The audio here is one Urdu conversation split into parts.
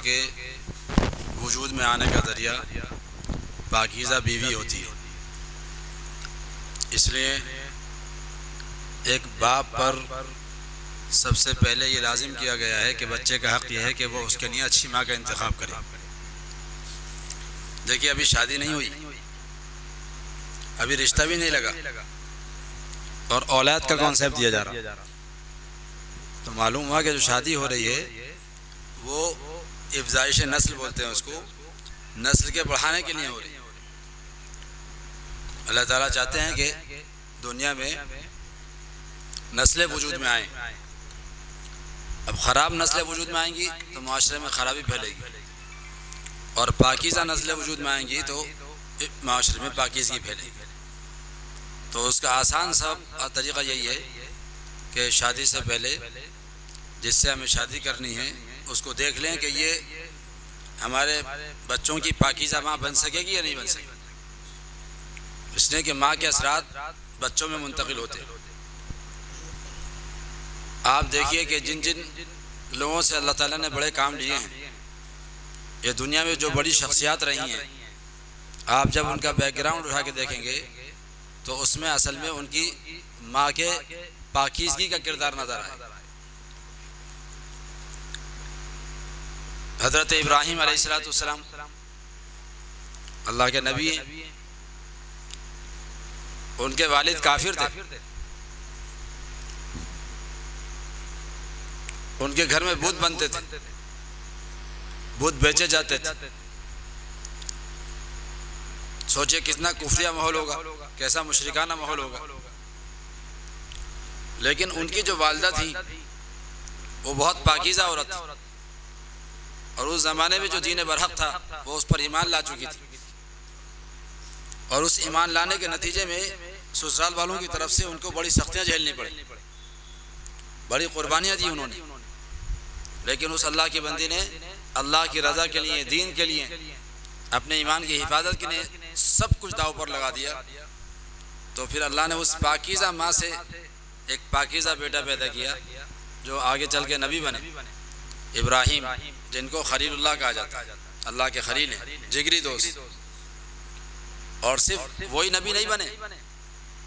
کے وجود میں آنے کا ذریعہ پاکیزہ بیوی ہوتی ہے۔ اس لیے ایک باپ پر سب سے پہلے یہ لازم کیا گیا ہے کہ بچے کا حق یہ ہے کہ وہ اس کے لیے اچھی ماں کا انتخاب کرے۔ دیکھیے ابھی شادی نہیں ہوئی، ابھی رشتہ بھی نہیں لگا اور اولاد کا کانسیپٹ دیا جا رہا، تو معلوم ہوا کہ جو شادی ہو رہی ہے وہ افزائش نسل بولتے ہیں اس کو، نسل کے بڑھانے کے لیے ہو رہی ہے۔ اللہ تعالیٰ چاہتے ہیں کہ دنیا میں نسلیں وجود میں آئیں۔ اب خراب نسلیں وجود میں آئیں گی تو معاشرے میں خرابی پھیلے گی، اور پاکیزہ نسلیں وجود میں آئیں گی تو معاشرے میں پاکیزگی پھیلے گی۔ تو اس کا آسان سا طریقہ یہی ہے کہ شادی سے پہلے جس سے ہمیں شادی کرنی ہے اس کو دیکھ لیں کہ یہ ہمارے بچوں کی پاکیزہ ماں بن سکے گی یا نہیں بن سکے گی، اس لیے کہ ماں کے اثرات بچوں میں منتقل ہوتے ہیں۔ آپ دیکھیے کہ جن جن لوگوں سے اللہ تعالیٰ نے بڑے کام لیے ہیں، یہ دنیا میں جو بڑی شخصیات رہی ہیں، آپ جب ان کا بیک گراؤنڈ اٹھا کے دیکھیں گے تو اس میں اصل میں ان کی ماں کے پاکیزگی کا کردار نظر آئے۔ حضرت ابراہیم علیہ السلام اللہ کے نبی ہیں، ان کے والد کافر تھے، ان کے گھر میں بت بنتے تھے، بت بیچے جاتے تھے۔ سوچے کتنا کفریہ ماحول ہوگا، کیسا مشرکانہ ماحول ہوگا، لیکن ان کی جو والدہ تھی وہ بہت پاکیزہ عورت تھی، اور اس زمانے میں جو دین برحق تھا وہ اس پر ایمان لا چکی تھی، اور اس ایمان لانے کے نتیجے میں سسرال والوں کی طرف سے ان کو بڑی سختیاں جھیلنی پڑی، بڑی قربانیاں دی انہوں نے، لیکن اس اللہ کی بندی نے اللہ کی رضا کے لیے، دین کے لیے، اپنے ایمان کی حفاظت کے لیے سب کچھ داؤ پر لگا دیا۔ تو پھر اللہ نے اس پاکیزہ ماں سے ایک پاکیزہ بیٹا پیدا کیا جو آگے چل کے نبی بنے، ابراہیم، جن کو خلیل اللہ کہا جاتا ہے، اللہ کے خلیل ہیں، جگری دوست۔ اور صرف وہی نبی نہیں بنے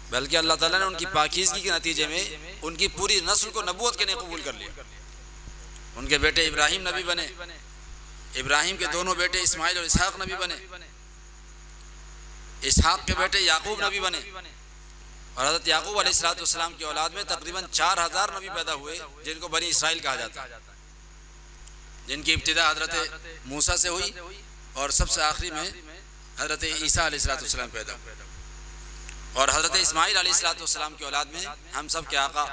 بلکہ اللہ تعالیٰ نے ان کی پاکیزگی کے نتیجے میں ان کی پوری نسل کو نبوت کے لیے قبول کر لیا۔ ان کے بیٹے ابراہیم نبی بنے، ابراہیم کے دونوں بیٹے اسماعیل اور اسحاق نبی بنے، اسحاق کے بیٹے یعقوب نبی بنے، اور حضرت یعقوب علیہ السلام کی اولاد میں تقریباً 4000 نبی پیدا ہوئے جن کو بنی اسرائیل کہا جاتا ہے، جن کی ابتدا حضرت موسیٰ سے ہوئی اور سب سے آخری میں حضرت عیسیٰ علیہ السلام پیدا ہوئے۔ اور حضرت اسماعیل علیہ السلام کی اولاد میں ہم سب کے آقا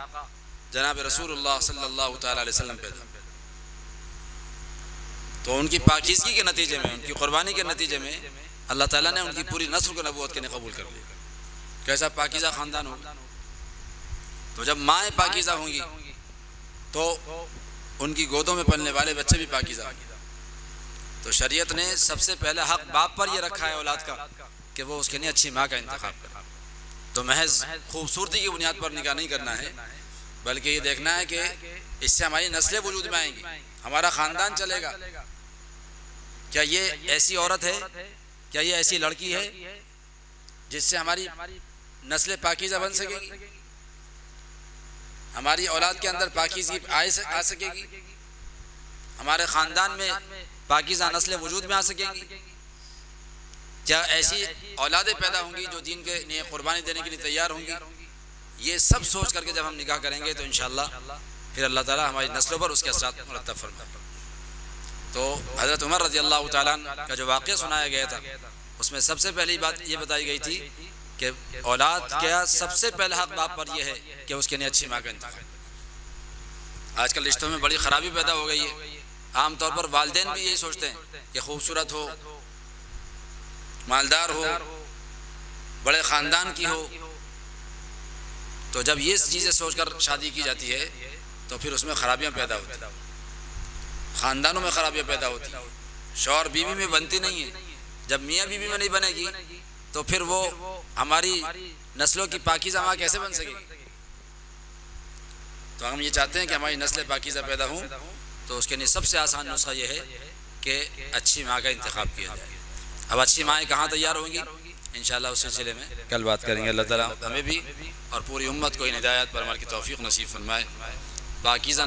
جناب رسول اللہ صلی اللہ تعالیٰ علیہ وسلم پیدا ہوئے۔ تو ان کی پاکیزگی کے نتیجے میں، ان کی قربانی کے نتیجے میں اللہ تعالیٰ نے ان کی پوری نسل کو نبوت کے لیے قبول کر لیا۔ کیسا پاکیزہ خاندان ہوگا۔ تو جب مائیں پاکیزہ ہوں گی تو ان کی گودوں میں پلنے والے بچے بھی پاکیزہ ہوں گے۔ تو شریعت نے سب سے پہلے حق باپ پر یہ رکھا ہے اولاد کا کہ وہ اس کے لیے اچھی ماں کا انتخاب کرے۔ تو محض خوبصورتی کی بنیاد پر نکاح نہیں کرنا ہے، بلکہ یہ دیکھنا ہے کہ اس سے ہماری نسلیں وجود میں آئیں گی، ہمارا خاندان چلے گا۔ کیا یہ ایسی عورت ہے، کیا یہ ایسی لڑکی ہے جس سے ہماری نسل پاکیزہ بن سکے گی، ہماری اولاد کے اندر پاکیزگی آ سکے گی، ہمارے خاندان میں پاکیزہ نسلیں وجود میں آ سکیں گی؟ کیا ایسی اولادیں پیدا ہوں گی جو دین کے لیے قربانی دینے کے لیے تیار ہوں گی؟ یہ سب سوچ کر کے جب ہم نکاح کریں گے تو انشاءاللہ پھر اللہ تعالیٰ ہماری نسلوں پر اس کے اثرات مرتب فرمائے۔ تو حضرت عمر رضی اللہ تعالیٰ عنہ کا جو واقعہ سنایا گیا تھا اس میں سب سے پہلی بات یہ بتائی گئی تھی کہ اولاد کا سب سے پہلا حق باپ پر یہ ہے کہ اس کے لیے اچھی ماں کا انتخاب۔ آج کل رشتوں میں بڑی خرابی پیدا ہو گئی ہے، عام طور پر والدین بھی یہی سوچتے ہیں کہ خوبصورت ہو، مالدار ہو، بڑے خاندان کی ہو، تو جب یہ چیزیں سوچ کر شادی کی جاتی ہے تو پھر اس میں خرابیاں پیدا ہوتی ہیں، خاندانوں میں خرابیاں پیدا ہوتی ہیں، شوہر بیوی میں بنتی نہیں ہے۔ جب میاں بیوی میں نہیں بنے گی تو پھر وہ ہماری نسلوں کی پاکیزہ ماں کیسے بن سکے گی؟ تو ہم یہ چاہتے ہیں کہ ہماری نسلیں پاکیزہ پیدا ہوں، تو اس کے لیے سب سے آسان نسخہ یہ ہے کہ اچھی ماں کا انتخاب کیا جائے۔ اب اچھی مائیں کہاں تیار ہوں گی انشاءاللہ اس سلسلے میں کل بات کریں گے۔ اللہ تعالیٰ ہمیں بھی اور پوری امت کو ان ہدایات پر عمل کی توفیق نصیب فرمائے۔ پاکیزہ